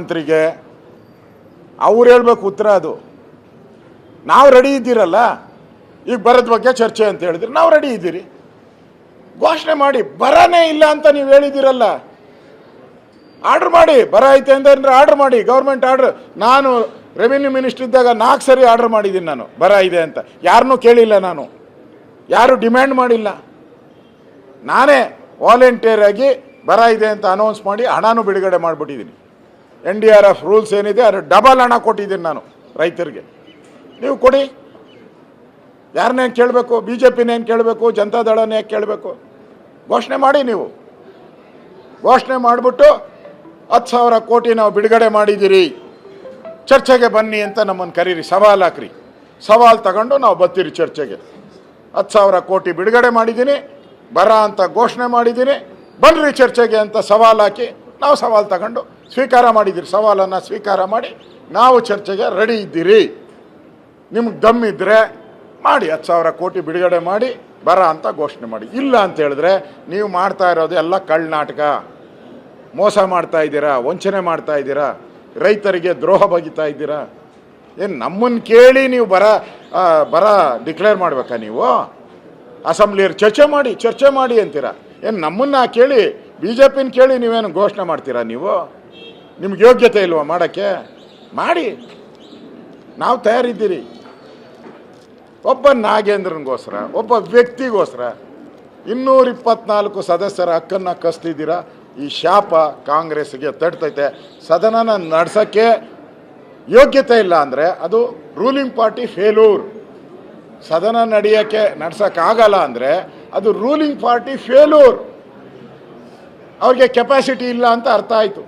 ಮಂತ್ರಿಗೆ ಅವ್ರು ಹೇಳ್ಬೇಕು ಉತ್ತರ. ಅದು ನಾವು ರೆಡಿ ಇದ್ದೀರಲ್ಲ, ಈಗ ಬರದ ಬಗ್ಗೆ ಚರ್ಚೆ ಅಂತ ಹೇಳಿದ್ರೆ ನಾವು ರೆಡಿ ಇದ್ದೀರಿ. ಘೋಷಣೆ ಮಾಡಿ. ಬರನೇ ಇಲ್ಲ ಅಂತ ನೀವು ಹೇಳಿದ್ದೀರಲ್ಲ, ಆರ್ಡರ್ ಮಾಡಿ. ಬರ ಐತೆ ಅಂದ್ರೆ ಆರ್ಡರ್ ಮಾಡಿ, ಗೌರ್ಮೆಂಟ್ ಆರ್ಡರ್. ನಾನು ರೆವಿನ್ಯೂ ಮಿನಿಸ್ಟರ್ ಇದ್ದಾಗ 4 ಸರಿ ಆರ್ಡರ್ ಮಾಡಿದ್ದೀನಿ ನಾನು, ಬರ ಇದೆ ಅಂತ. ಯಾರನ್ನೂ ಕೇಳಿಲ್ಲ ನಾನು, ಯಾರು ಡಿಮ್ಯಾಂಡ್ ಮಾಡಿಲ್ಲ. ನಾನೇ ವಾಲಂಟಿಯರ್ ಆಗಿ ಬರ ಇದೆ ಅಂತ ಅನೌನ್ಸ್ ಮಾಡಿ ಹಣನೂ ಬಿಡುಗಡೆ ಮಾಡಿಬಿಟ್ಟಿದ್ದೀನಿ. NDRF ರೂಲ್ಸ್ ಏನಿದೆ ಅದು ಡಬಲ್ ಹಣ ಕೊಟ್ಟಿದ್ದೀನಿ ನಾನು ರೈತರಿಗೆ. ನೀವು ಕೊಡಿ. ಯಾರನ್ನೇನು ಕೇಳಬೇಕು? BJPನೇನು ಕೇಳಬೇಕು? ಜನತಾದಳನೇ ಕೇಳಬೇಕು? ಘೋಷಣೆ ಮಾಡಿ. ನೀವು ಘೋಷಣೆ ಮಾಡಿಬಿಟ್ಟು 10,000 ಕೋಟಿ ನಾವು ಬಿಡುಗಡೆ ಮಾಡಿದ್ದೀರಿ, ಚರ್ಚೆಗೆ ಬನ್ನಿ ಅಂತ ನಮ್ಮನ್ನು ಕರೀರಿ, ಸವಾಲು ಹಾಕ್ರಿ. ಸವಾಲು ತಗೊಂಡು ನಾವು ಬರ್ತೀರಿ ಚರ್ಚೆಗೆ. 10,000 ಕೋಟಿ ಬಿಡುಗಡೆ ಮಾಡಿದ್ದೀನಿ, ಬರ ಅಂತ ಘೋಷಣೆ ಮಾಡಿದ್ದೀನಿ, ಬನ್ನಿರಿ ಚರ್ಚೆಗೆ ಅಂತ ಸವಾಲು ಹಾಕಿ ನಾವು ಸವಾಲು ತಗೊಂಡು ಸ್ವೀಕಾರ ಮಾಡಿದ್ದೀರಿ. ಸವಾಲನ್ನು ಸ್ವೀಕಾರ ಮಾಡಿ ನಾವು ಚರ್ಚೆಗೆ ರೆಡಿ ಇದ್ದೀರಿ. ನಿಮ್ಗೆ ದಮ್ಮಿದ್ರೆ ಮಾಡಿ, 10,000 ಕೋಟಿ ಬಿಡುಗಡೆ ಮಾಡಿ ಬರ ಅಂತ ಘೋಷಣೆ ಮಾಡಿ. ಇಲ್ಲ ಅಂತ ಹೇಳಿದ್ರೆ ನೀವು ಮಾಡ್ತಾ ಇರೋದು ಎಲ್ಲ ಕಳ್ಳನಾಟಕ, ಮೋಸ ಮಾಡ್ತಾ ಇದ್ದೀರಾ, ವಂಚನೆ ಮಾಡ್ತಾ ಇದ್ದೀರಾ, ರೈತರಿಗೆ ದ್ರೋಹ ಬಗಿತಾ ಇದ್ದೀರಾ. ಏನು ನಮ್ಮನ್ನು ಕೇಳಿ ನೀವು ಬರ ಡಿಕ್ಲೇರ್ ಮಾಡಬೇಕಾ? ನೀವು ಅಸೆಂಬ್ಲಿಯಲ್ಲಿ ಚರ್ಚೆ ಮಾಡಿ ಅಂತೀರಾ. ಏನು ನಮ್ಮನ್ನು ಕೇಳಿ BJPನ ಕೇಳಿ ನೀವೇನು ಘೋಷಣೆ ಮಾಡ್ತೀರಾ? ನೀವು ನಿಮ್ಗೆ ಯೋಗ್ಯತೆ ಇಲ್ವಾ ಮಾಡೋಕ್ಕೆ? ಮಾಡಿ, ನಾವು ತಯಾರಿದ್ದೀರಿ. ಒಬ್ಬ ನಾಗೇಂದ್ರನಿಗೋಸ್ಕರ, ಒಬ್ಬ ವ್ಯಕ್ತಿಗೋಸ್ಕರ 224 ಸದಸ್ಯರ ಹಕ್ಕನ್ನು ಕಸ್ತಿದ್ದೀರಾ. ಈ ಶಾಪ ಕಾಂಗ್ರೆಸ್ಗೆ ತಡ್ತೈತೆ. ಸದನನ ನಡೆಸೋಕ್ಕೆ ಯೋಗ್ಯತೆ ಇಲ್ಲ ಅಂದರೆ ಅದು ರೂಲಿಂಗ್ ಪಾರ್ಟಿ ಫೇಲ್ಯೂರ್. ಸದನ ನಡ್ಸೋಕ್ಕಾಗಲ್ಲ ಅಂದರೆ ಅದು ರೂಲಿಂಗ್ ಪಾರ್ಟಿ ಫೇಲ್ಯೂರ್. ಅವ್ರಿಗೆ ಕೆಪಾಸಿಟಿ ಇಲ್ಲ ಅಂತ ಅರ್ಥ ಆಯಿತು.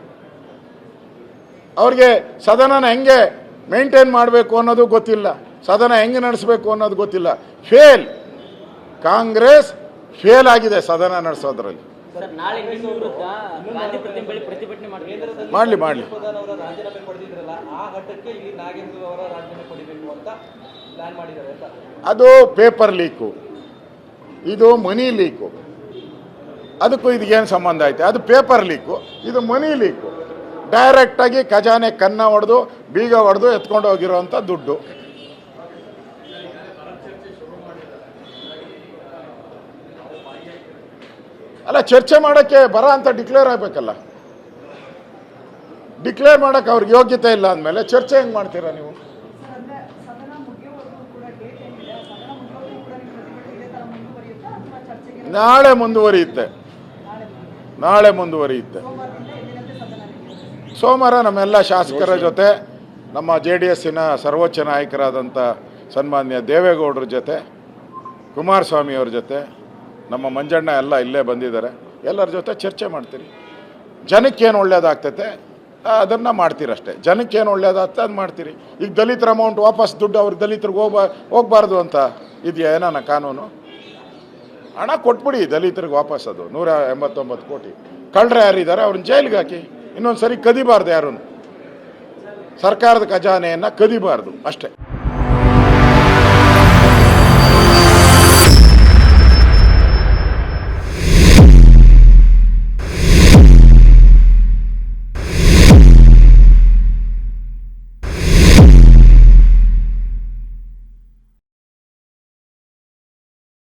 ಅವ್ರಿಗೆ ಸದನನ ಹೆಂಗೆ ಮೇಂಟೈನ್ ಮಾಡಬೇಕು ಅನ್ನೋದು ಗೊತ್ತಿಲ್ಲ, ಸದನ ಹೆಂಗೆ ನಡೆಸಬೇಕು ಅನ್ನೋದು ಗೊತ್ತಿಲ್ಲ. ಫೇಲ್. ಕಾಂಗ್ರೆಸ್ ಫೇಲ್ ಆಗಿದೆ ಸದನ ನಡೆಸೋದ್ರಲ್ಲಿ. ಮಾಡಲಿ. ಅದು ಪೇಪರ್ ಲೀಕು, ಇದು ಮನಿ ಲೀಕು. ಅದಕ್ಕೂ ಇದಕ್ಕೇನು ಸಂಬಂಧ ಐತೆ? ಅದು ಪೇಪರ್ ಲೀಕು, ಇದು ಮನಿ ಲೀಕು. ಡೈರೆಕ್ಟಾಗಿ ಖಜಾನೆ ಕನ್ನ ಹೊಡೆದು ಬೀಗ ಹೊಡೆದು ಎತ್ಕೊಂಡು ಹೋಗಿರೋವಂಥ ದುಡ್ಡು. ಅಲ್ಲ, ಚರ್ಚೆ ಮಾಡೋಕ್ಕೆ ಬರ ಅಂತ ಡಿಕ್ಲೇರ್ ಆಗಬೇಕಲ್ಲ. ಡಿಕ್ಲೇರ್ ಮಾಡೋಕ್ಕೆ ಅವ್ರಿಗೆ ಯೋಗ್ಯತೆ ಇಲ್ಲ ಅಂದಮೇಲೆ ಚರ್ಚೆ ಹೆಂಗೆ ಮಾಡ್ತೀರಾ ನೀವು? ನಾಳೆ ಮುಂದುವರಿಯುತ್ತೆ. ಸೋಮವಾರ ನಮ್ಮೆಲ್ಲ ಶಾಸಕರ ಜೊತೆ, ನಮ್ಮ JDSನ ಸರ್ವೋಚ್ಚ ನಾಯಕರಾದಂಥ ಸನ್ಮಾನ್ಯ ದೇವೇಗೌಡರ ಜೊತೆ, ಕುಮಾರಸ್ವಾಮಿ ಅವ್ರ ಜೊತೆ, ನಮ್ಮ ಮಂಜಣ್ಣ ಎಲ್ಲ ಇಲ್ಲೇ ಬಂದಿದ್ದಾರೆ, ಎಲ್ಲರ ಜೊತೆ ಚರ್ಚೆ ಮಾಡ್ತೀರಿ. ಜನಕ್ಕೇನು ಒಳ್ಳೇದಾಗ್ತೈತೆ ಅದನ್ನು ಮಾಡ್ತೀರಷ್ಟೇ. ಜನಕ್ಕೇನು ಒಳ್ಳೇದಾಗ್ತದೆ ಅದು ಮಾಡ್ತೀರಿ. ಈಗ ದಲಿತರ ಅಮೌಂಟ್ ವಾಪಸ್ ದುಡ್ಡು ಅವ್ರಿಗೆ ದಲಿತರಿಗೆ ಹೋಗಬಾರ್ದು ಅಂತ ಇದೆಯಾ ಏನಾನ ಕಾನೂನು? ಹಣ ಕೊಟ್ಬಿಡಿ ದಲಿತರಿಗೆ ವಾಪಸ್. ಅದು 189 ಕೋಟಿ. ಕಳ್ಳರು ಯಾರಿದ್ದಾರೆ ಅವ್ರನ್ನ ಜೈಲಿಗೆ ಹಾಕಿ. ಇನ್ನೊಂದು ಸರಿ ಕದಿಬಾರ್ದು, ಯಾರೂ ಸರ್ಕಾರದ ಖಜಾನೆಯನ್ನು ಕದಿಬಾರ್ದು ಅಷ್ಟೇ.